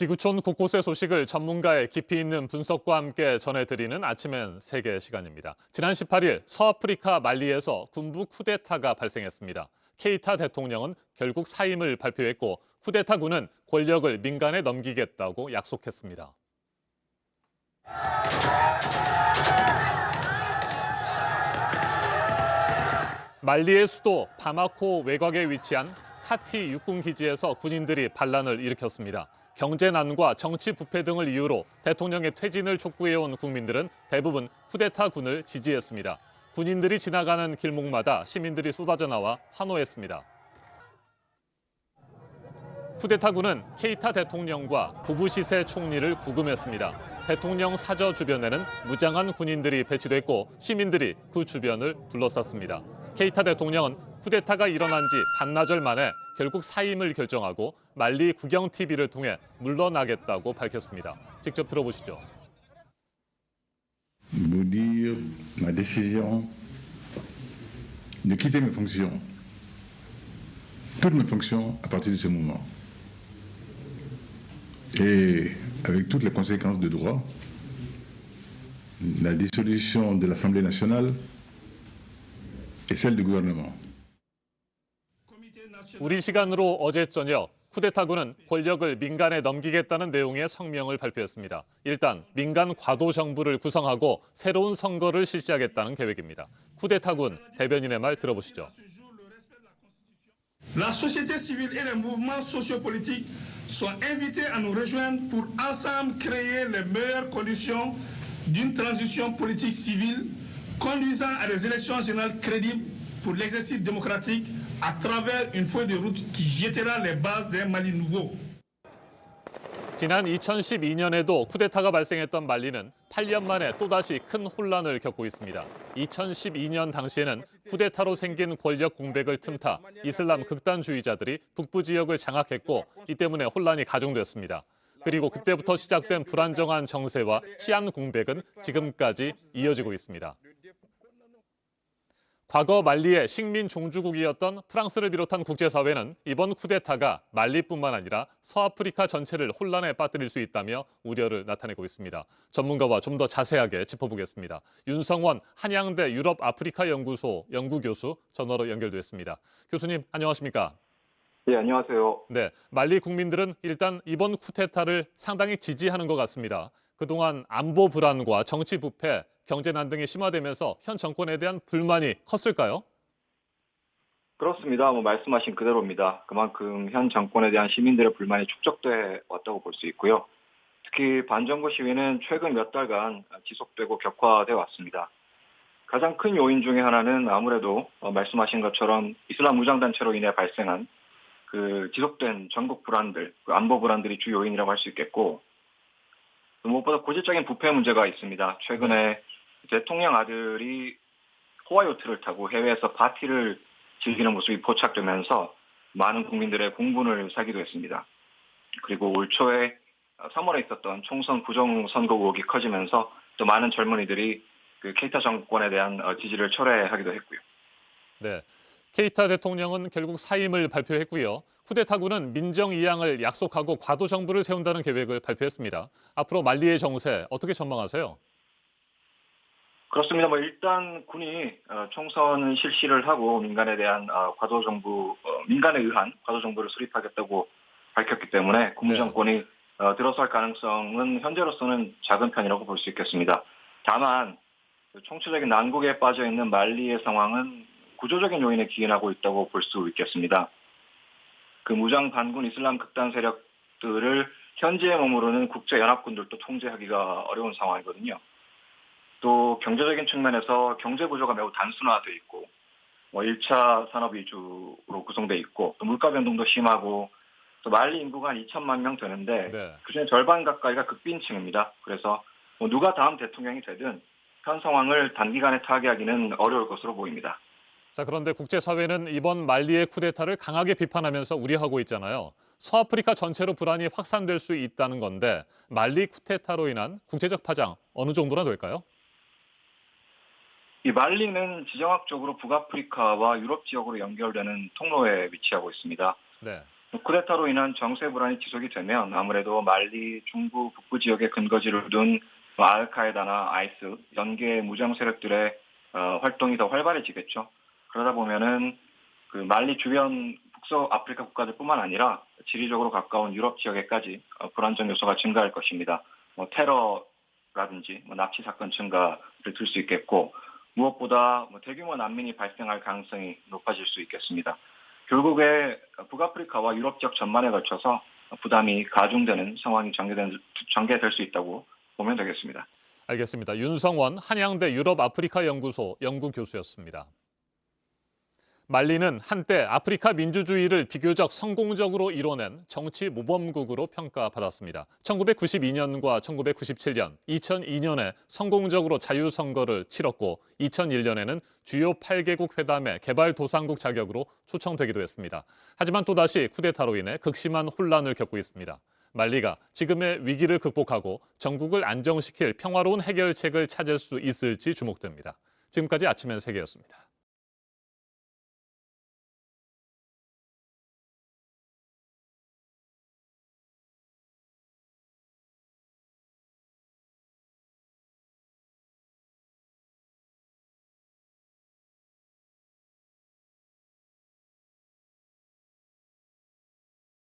지구촌 곳곳의 소식을 전문가의 깊이 있는 분석과 함께 전해드리는 아침엔 세계 시간입니다. 지난 18일 서아프리카 말리에서 군부 쿠데타가 발생했습니다. 케이타 대통령은 결국 사임을 발표했고 쿠데타군은 권력을 민간에 넘기겠다고 약속했습니다. 말리의 수도 바마코 외곽에 위치한 카티 육군기지에서 군인들이 반란을 일으켰습니다. 경제난과 정치 부패 등을 이유로 대통령의 퇴진을 촉구해온 국민들은 대부분 쿠데타군을 지지했습니다. 군인들이 지나가는 길목마다 시민들이 쏟아져 나와 환호했습니다. 쿠데타군은 케이타 대통령과 부부시세 총리를 구금했습니다. 대통령 사저 주변에는 무장한 군인들이 배치됐고 시민들이 그 주변을 둘러쌌습니다. 케이타 대통령은 쿠데타가 일어난 지 반나절 만에 결국 사임을 결정하고 말리 국영 TV를 통해 물러나겠다고 밝혔습니다. 직접 들어보시죠. Vous dire ma décision de quitter mes fonctions, toutes mes fonctions à partir de ce moment. Et avec toutes les conséquences de droit, la dissolution de l'Assemblée nationale et celle du gouvernement. 우리 시간으로 어제 저녁 쿠데타군은 권력을 민간에 넘기겠다는 내용의 성명을 발표했습니다. 일단 민간 과도 정부를 구성하고 새로운 선거를 실시하겠다는 계획입니다. 쿠데타군 대변인의 말 들어보시죠. La société civile et les mouvements sociopolitiques sont invités à nous rejoindre pour ensemble créer les meilleures conditions d'une transition politique civile conduisant à des élections générales crédibles pour l'exercice démocratique à travers une feuille de route qui jettera les bases d'un Mali nouveau. 지난 2012년에도 쿠데타가 발생했던 말리는 8년 만에 또다시 큰 혼란을 겪고 있습니다. 2012년 당시에는 쿠데타로 생긴 권력 공백을 틈타 이슬람 극단주의자들이 북부 지역을 장악했고 이 때문에 혼란이 가중됐습니다. 그리고 그때부터 시작된 불안정한 정세와 치안 공백은 지금까지 이어지고 있습니다. 과거 말리의 식민 종주국이었던 프랑스를 비롯한 국제사회는 이번 쿠데타가 말리뿐만 아니라 서아프리카 전체를 혼란에 빠뜨릴 수 있다며 우려를 나타내고 있습니다. 전문가와 좀 더 자세하게 짚어보겠습니다. 윤성원 한양대 유럽-아프리카 연구소 연구교수 전화로 연결됐습니다. 교수님 안녕하십니까? 네, 안녕하세요. 네, 말리 국민들은 일단 이번 쿠데타를 상당히 지지하는 것 같습니다. 그동안 안보 불안과 정치 부패, 경제난 등이 심화되면서 현 정권에 대한 불만이 컸을까요? 그렇습니다. 말씀하신 그대로입니다. 그만큼 현 정권에 대한 시민들의 불만이 축적돼 왔다고 볼 수 있고요. 특히 반정부 시위는 최근 몇 달간 지속되고 격화돼 왔습니다. 가장 큰 요인 중에 하나는 아무래도 말씀하신 것처럼 이슬람 무장단체로 인해 발생한 그 지속된 전국 불안들, 그 안보 불안들이 주 요인이라고 할 수 있겠고, 무엇보다 고질적인 부패 문제가 있습니다. 최근에 대통령 아들이 호화요트를 타고 해외에서 파티를 즐기는 모습이 포착되면서 많은 국민들의 공분을 사기도 했습니다. 그리고 올 초에 3월에 있었던 총선 부정선거 의혹이 커지면서 또 많은 젊은이들이 그 케이타 정권에 대한 지지를 철회하기도 했고요. 네, 케이타 대통령은 결국 사임을 발표했고요. 쿠데타군은 민정 이양을 약속하고 과도 정부를 세운다는 계획을 발표했습니다. 앞으로 말리의 정세 어떻게 전망하세요? 그렇습니다. 일단 군이 총선을 실시를 하고 민간에 대한 민간에 의한 과도 정부를 수립하겠다고 밝혔기 때문에 군부 정권이 들어설 가능성은 현재로서는 작은 편이라고 볼 수 있겠습니다. 다만 총체적인 난국에 빠져 있는 말리의 상황은 구조적인 요인에 기인하고 있다고 볼 수 있겠습니다. 그 무장 반군 이슬람 극단 세력들을 현지에 머무르는 국제연합군들도 통제하기가 어려운 상황이거든요. 또 경제적인 측면에서 경제 구조가 매우 단순화돼 있고 1차 산업 위주로 구성돼 있고 또 물가 변동도 심하고 또 말리 인구가 한 2천만 명 되는데 그중에 절반 가까이가 극빈층입니다. 그래서 누가 다음 대통령이 되든 현 상황을 단기간에 타개하기는 어려울 것으로 보입니다. 자, 그런데 국제사회는 이번 말리의 쿠데타를 강하게 비판하면서 우려하고 있잖아요. 서아프리카 전체로 불안이 확산될 수 있다는 건데 말리 쿠데타로 인한 국제적 파장 어느 정도나 될까요? 이 말리는 지정학적으로 북아프리카와 유럽 지역으로 연결되는 통로에 위치하고 있습니다. 네. 쿠데타로 인한 정세 불안이 지속이 되면 아무래도 말리 중부 북부 지역에 근거지를 둔 알카에다나 아이스, 연계 무장 세력들의 활동이 더 활발해지겠죠. 그러다 보면은 그 말리 주변 북서아프리카 국가들뿐만 아니라 지리적으로 가까운 유럽 지역에까지 불안정 요소가 증가할 것입니다. 테러라든지 납치 사건 증가를 들 수 있겠고 무엇보다 대규모 난민이 발생할 가능성이 높아질 수 있겠습니다. 결국에 북아프리카와 유럽 지역 전반에 걸쳐서 부담이 가중되는 상황이 전개될 수 있다고 보면 되겠습니다. 알겠습니다. 윤성원 한양대 유럽아프리카 연구소 연구교수였습니다. 말리는 한때 아프리카 민주주의를 비교적 성공적으로 이뤄낸 정치 모범국으로 평가받았습니다. 1992년과 1997년, 2002년에 성공적으로 자유선거를 치렀고 2001년에는 주요 8개국 회담의 개발도상국 자격으로 초청되기도 했습니다. 하지만 또다시 쿠데타로 인해 극심한 혼란을 겪고 있습니다. 말리가 지금의 위기를 극복하고 전국을 안정시킬 평화로운 해결책을 찾을 수 있을지 주목됩니다. 지금까지 아침엔 세계였습니다.